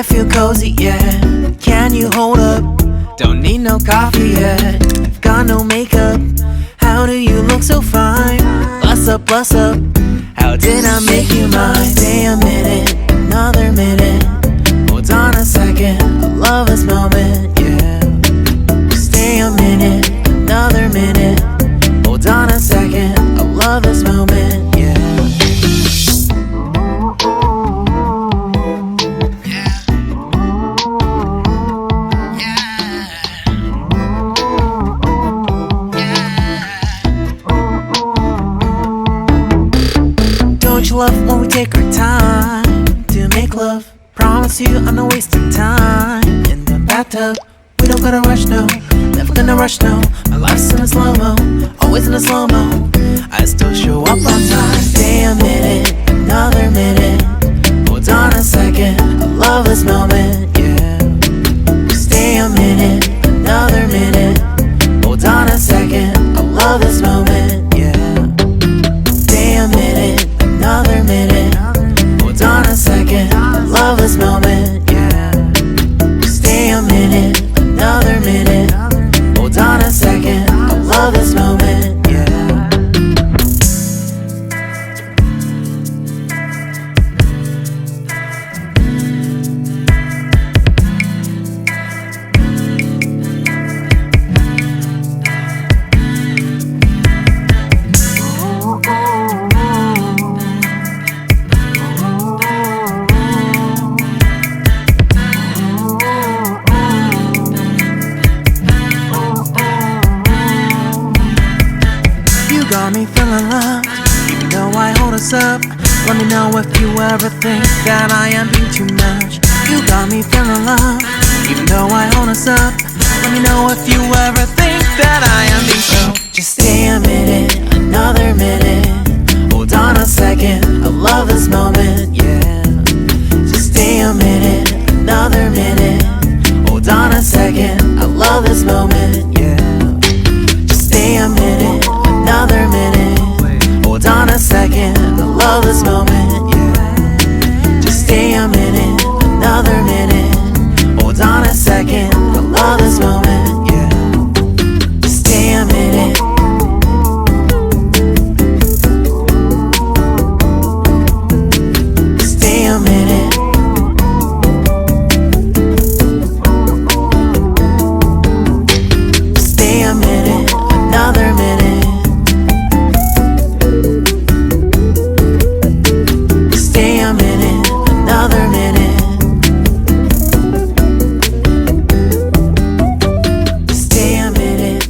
I feel cozy, yeah. Can you hold up? Don't need no coffee yet. I've got no makeup. How do you look so fine? Bust up, bust up. How did I make you mine? Stay a minute, another minute. Hold on a second, I love this moment, yeah. Stay a minute, another minute. Hold on a second, I love this moment, yeah. Don't you love when we take our time to make love? Promise you I'm not wasting time in the bathtub. We don't gotta rush, no. Never gonna rush, no. My life's in a slow-mo, always in a slow-mo. I still show up on time. Stay a minute, another minute. Hold on a second, I love this moment, yeah. Stay a minute, another minute. Hold on a second, I love this moment, yeah. Stay a minute, another minute. Hold on a second, I love this moment, yeah. Stay a minute, another minute. Hold on a second, I love this moment, yeah. Got me feeling loved, even though I hold us up. Let me know if you ever think that I am being too much. You got me feeling loved, even though I hold us up. Let me know if you ever think that I am being so. Just stay a minute, another minute. Hold on a second, I love this moment, yeah. Just stay a minute, another minute. Hold on a second, I love this moment, yeah. Just stay a minute, another minute. Hold on a second, I love this moment, yeah. Just stay a minute, another minute. Hold on a second, I love this moment, yeah. Just stay a minute. Stay a minute. Stay a minute, another minute. Stay a minute, another minute. Stay a minute.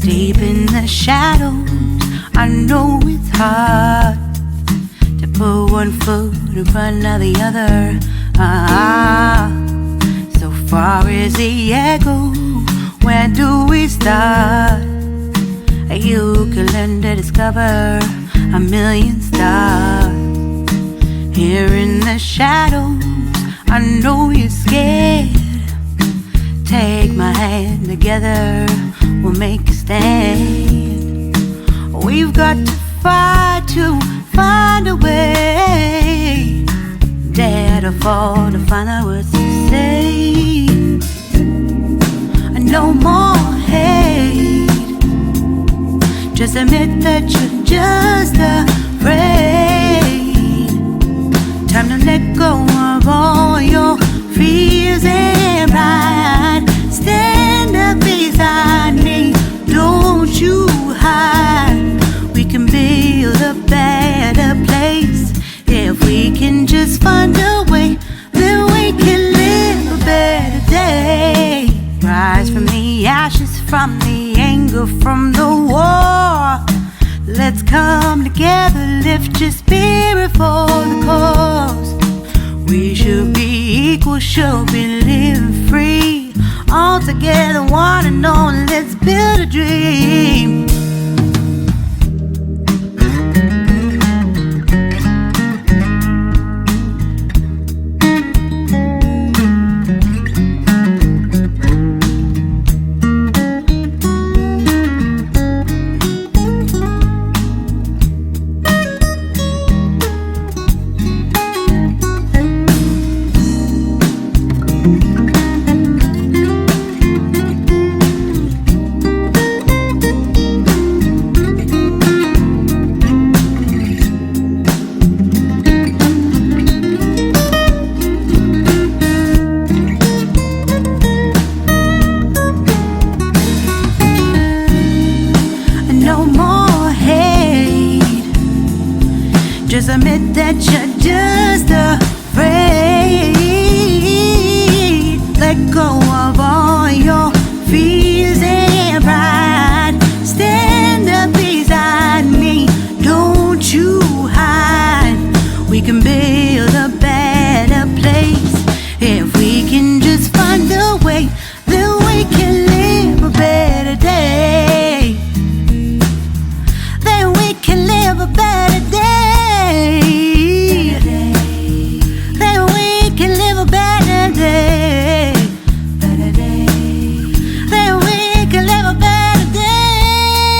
Deep in the shadows, I know it's hard to put one foot in front of the other. So far as the echo, where do we start? You can learn to discover a million stars. Here in the shadows, I know you're scared. Take my hand, together we'll make a stand. We've got to fight to find a way. Dare to fall to find out what to say. No more hate. Just admit that you're just afraid. Time to let go of all your fears and pride. Stand up beside me, don't you hide. We can build a better place. If we can just find a way, then we can live a better day. Rise from the ashes, from the anger, from the war. Let's come together, lift your spirit for the cause. We should be equal, should be living free. All together, one and all, let's build a dream. Just admit that you're just afraid. Let go of all your fears and pride. Stand up beside me, don't you hide. We can build a better place if we can just find a way. Then we can live a better day. Then we can live a better day. Then we can live a better day. Then we can live a better day.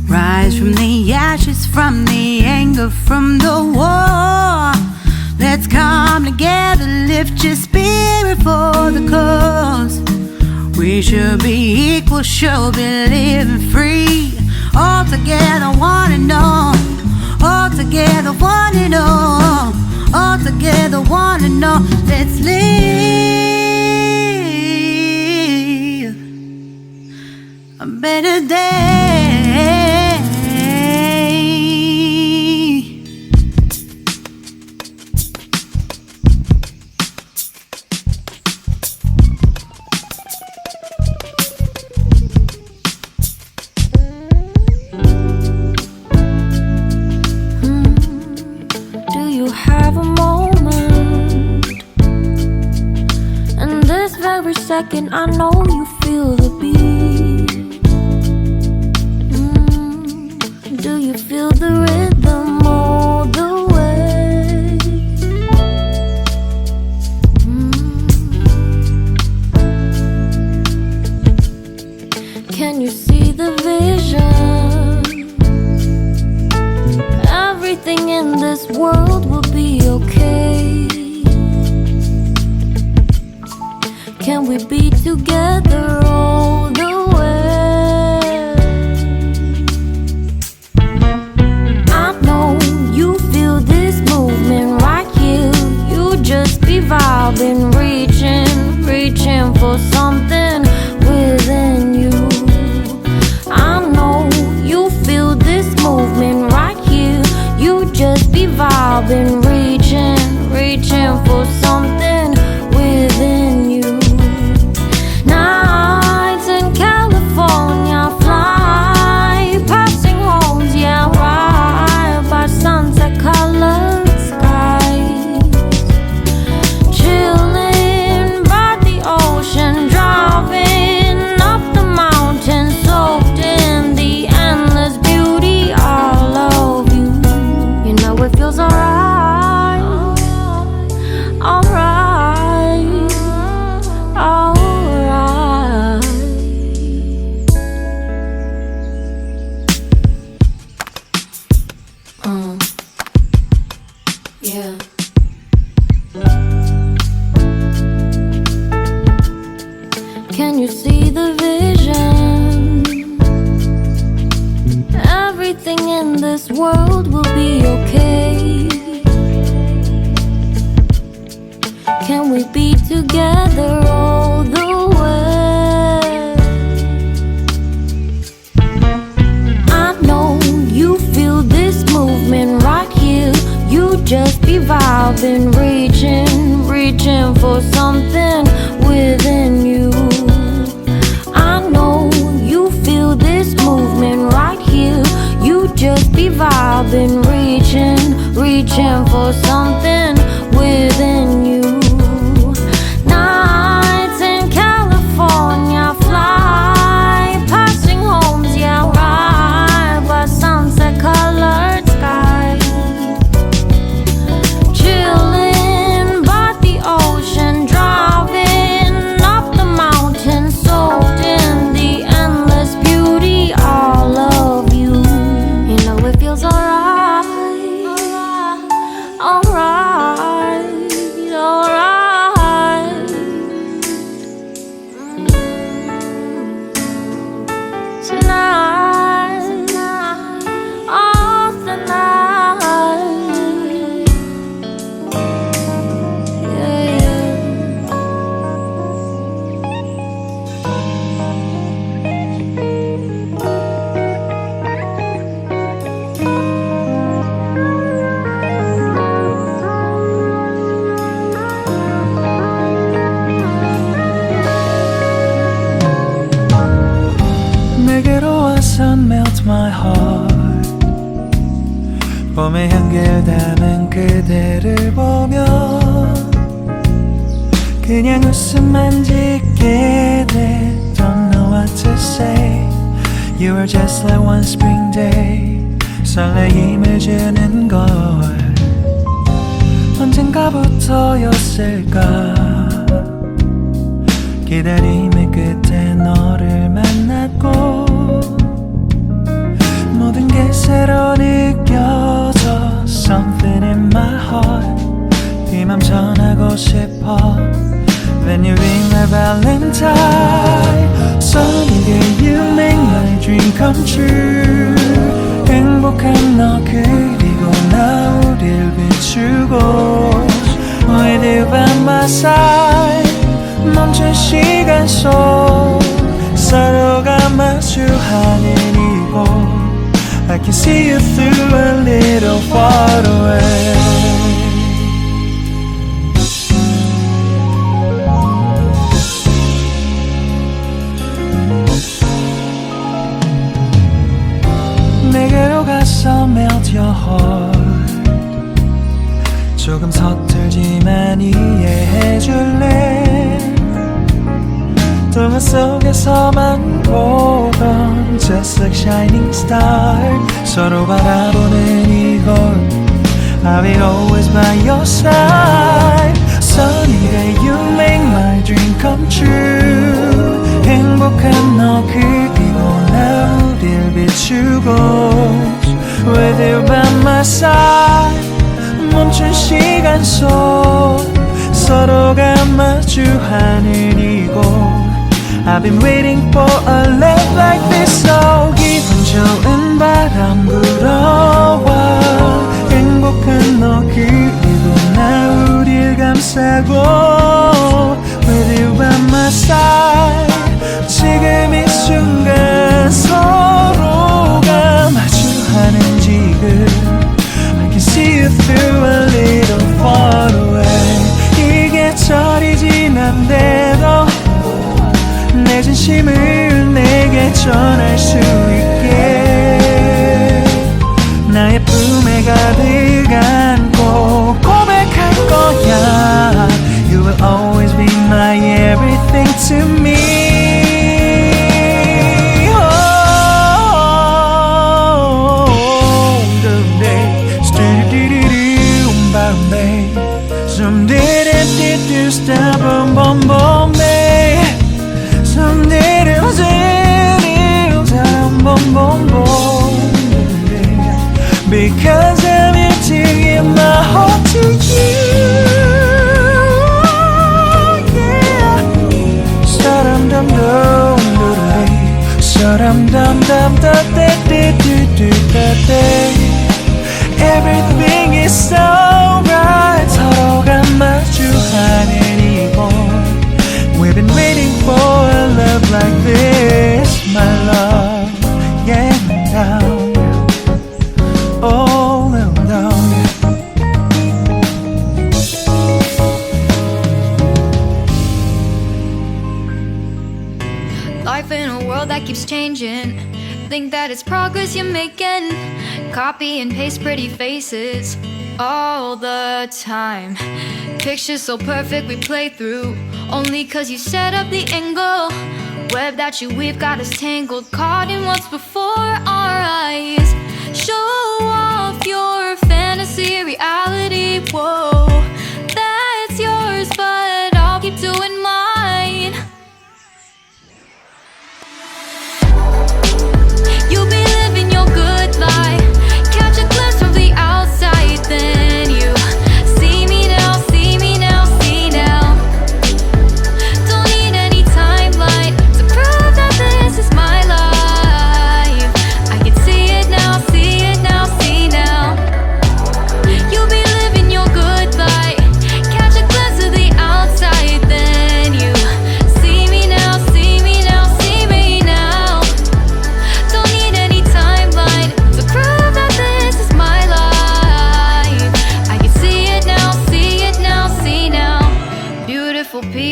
Rise from the ashes, from the anger, from the war. Let's come together, lift your spirit for the cause. We should be equal, should be living free. All together, one and all. All together, one and all. All together, one and all. Let's live a better day. Do you have a moment? In this very second, I know you feel the beat. Do you feel the rhythm all the way? Can you see the vision? Everything in this world will be okay. Can we be together all the way? I know you feel this movement right here. You just be vibing, reaching for something within you. I know you feel this movement right here. You just be vibing, reaching for something within you. Nights in California, fly passing homes, yeah, right by sunset colored skies. Chilling by the ocean, dry melt my heart. 봄의 향기를 담은 그대를 보면 그냥 웃음만 짓게 돼. Don't know what to say. You were just like one spring day. 설레임을 주는 걸 언젠가부터였을까. 기다림의 끝에 너를 만났고 모든 게 새로 느껴져. Something in my heart. 네 맘 전하고 싶어. When you ring my valentine. Sunny day you make my dream come true. 행복한 너 그리고 나 우릴 비추고 With you by my side. 멈춘 시간 속 서로가 마주하는 이곳 I can see you through a little far away. 내게로 가서 melt your heart. 조금 서툴지만 이해해줄래. 동화 속에서만 보던 Just like shining star. 서로 바라보는 이곳 I will always by your side. Sunny day you make my dream come true. 행복한 너 그리고 나 우릴 비추고 With you by my side. 멈춘 시간 속 서로가 마주하는 이곳 I've been waiting for a love like this. So 기분 좋은 바람 불어와 행복한 너 그리고 나 우릴 감싸고 With you by my side. 지금 이 순간 서로가 마주하는 지금 I can see you through a little far away. 이게 철이 지난데도 내 진심을 내게 전할 수 있게 나의 품에 가득 안고 고백할 거야. You will always be my everything to me. Some did it, stop, boom, boom, babe. Some did it, boom, boom, boom, babe. Because I'm here to give my heart to you, yeah. Sa-dum-dum-dum, do-do-day. Sa-dum-dum-dum-da-da-da-da-da-da. Everything is alright. 서로가 마주하는 이곳 We've been waiting for a love like this, my love. Yeah, down. Oh, little down. Life in a world that keeps changing. Think that it's progress you're making. Copy and paste pretty faces all the time. Pictures so perfect we play through only cause you set up the angle. Web that you weave got us tangled, caught in what's before our eyes. Show off your fantasy reality, whoa. That's yours but I'll keep doing mine. You'll be living your good life. Catch a glimpse from the outside, then you see me now, see me now, see now. Don't need any timeline to prove that this is my life. I can see it now, see it now.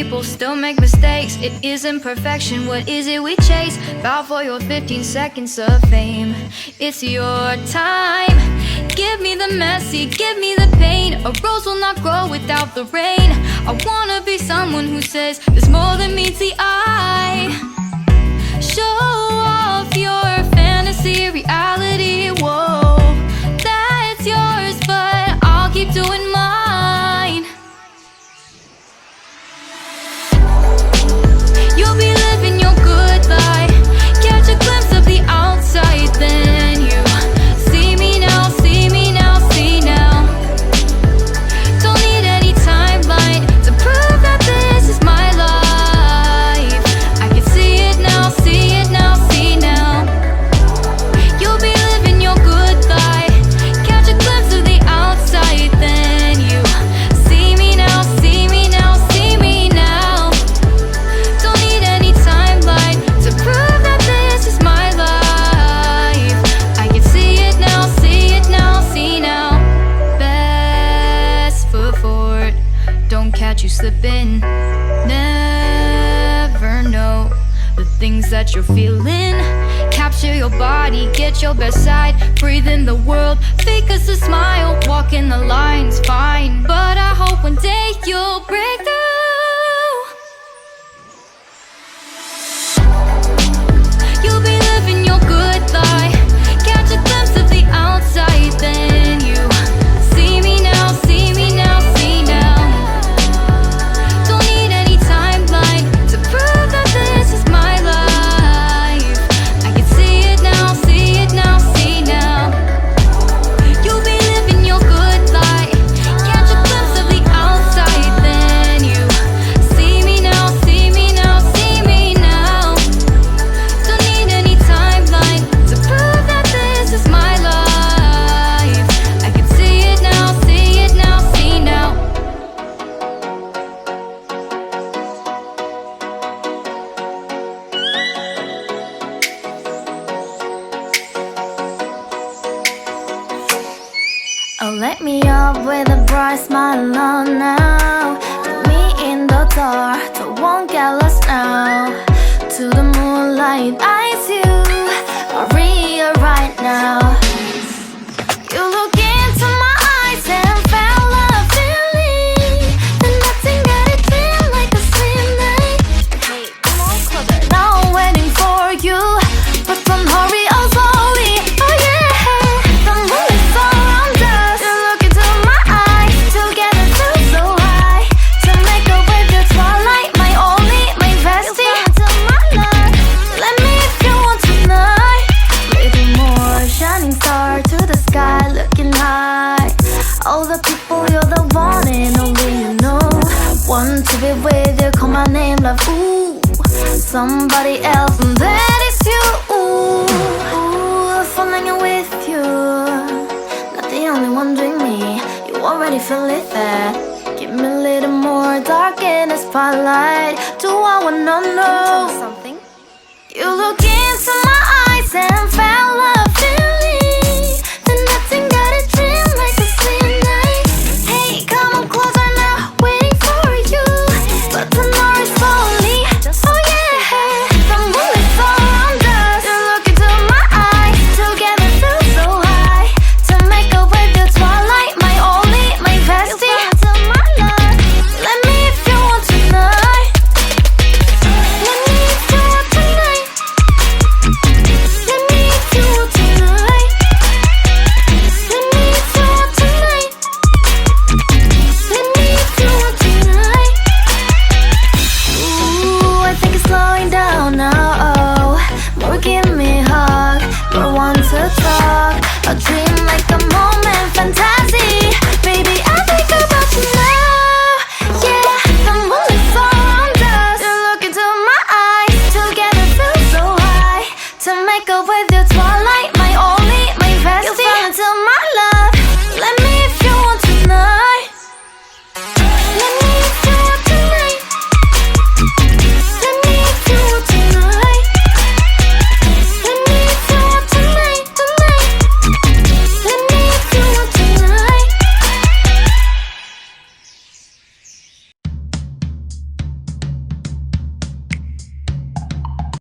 people still make mistakes. It isn't perfection, what is it we chase? Bow for your 15 seconds of fame. It's your time. Give me the messy, give me the pain. A rose will not grow without the rain. I wanna be someone who says there's more than meets the eye. Show off your fantasy, reality, whoa, that's yours, but I'll keep doing mine. You'll be living your good life, catch a glimpse of the outside, then you see me now, see me now, see now. Don't need any timeline to prove that this is my life. I can see it now, see it now, see now. You'll be living your good life, catch a glimpse of the outside, then you see me now, see me now, see me now. Don't need any timeline to prove that this is my life. I can see it now, see it now, see now. Best foot forward, don't catch you slipping. Never know the things that you're feeling. Capture your body, get your best side. Breathe in the world, fake us a smile. Walking the lines, fine, but I hope one day you'll break through. You'll be living your good life, catch a glimpse of the outside, then you see me now, see me now, see now. Don't need any timeline to prove that this is my life. I can see it now, see it now, see now. You'll be living your good life, catch a glimpse of the outside, then you see me now, see me now, see me now. Don't need any timeline to prove that this is my life. I can see it now, see it now, see now. Oh, let me up with a bright smile on now. Put me in the dark, so won't get lost now. To the moonlight, eyes you, Maria right now. You look into my eyes and felt a feeling. Then nothing got it feel like a slim night. Hey, come on, closer. Now I'm waiting for you, but don't hurry, oh slowly. Oh yeah, the moon is around us. You look into my eyes, together feel so high. To make a wave, the twilight, my only, my bestie. Into my life, let me if you want tonight. Little more shining star to the sky, looking high. All the people, you're the one and only you know. Want to be with you, call my name, love. Ooh, somebody else, and that is you. Ooh, falling in with you. Not the only one doing me. You already feel it there. Give me a little more dark in the spotlight. Do I wanna know something? You look into my eyes and